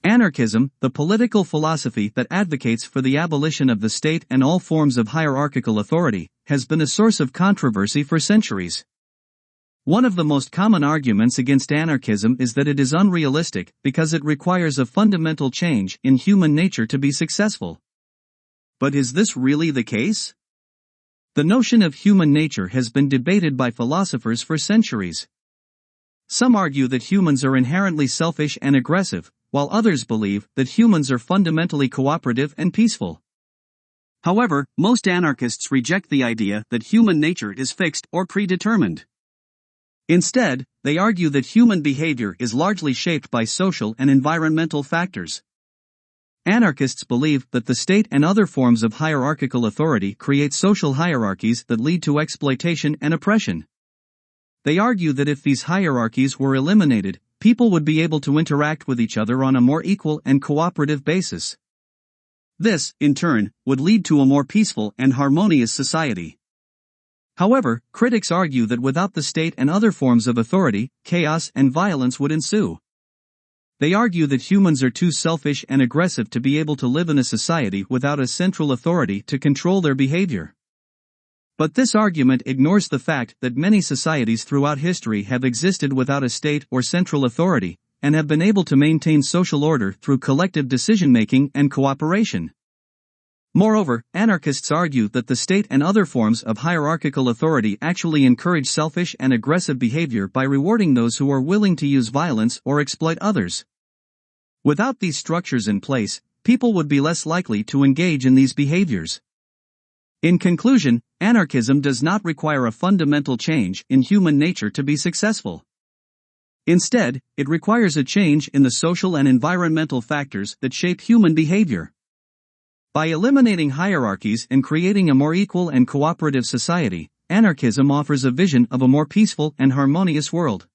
Anarchism, the political philosophy that advocates for the abolition of the state and all forms of hierarchical authority, has been a source of controversy for centuries. One of the most common arguments against anarchism is that it is unrealistic because it requires a fundamental change in human nature to be successful. But is this really the case? The notion of human nature has been debated by philosophers for centuries. Some argue that humans are inherently selfish and aggressive, while others believe that humans are fundamentally cooperative and peaceful. However, most anarchists reject the idea that human nature is fixed or predetermined. Instead, they argue that human behavior is largely shaped by social and environmental factors. Anarchists believe that the state and other forms of hierarchical authority create social hierarchies that lead to exploitation and oppression. They argue that if these hierarchies were eliminated, people would be able to interact with each other on a more equal and cooperative basis. This, in turn, would lead to a more peaceful and harmonious society. However, critics argue that without the state and other forms of authority, chaos and violence would ensue. They argue that humans are too selfish and aggressive to be able to live in a society without a central authority to control their behavior. But this argument ignores the fact that many societies throughout history have existed without a state or central authority, and have been able to maintain social order through collective decision-making and cooperation. Moreover, anarchists argue that the state and other forms of hierarchical authority actually encourage selfish and aggressive behavior by rewarding those who are willing to use violence or exploit others. Without these structures in place, people would be less likely to engage in these behaviors. In conclusion, anarchism does not require a fundamental change in human nature to be successful. Instead, it requires a change in the social and environmental factors that shape human behavior. By eliminating hierarchies and creating a more equal and cooperative society, anarchism offers a vision of a more peaceful and harmonious world.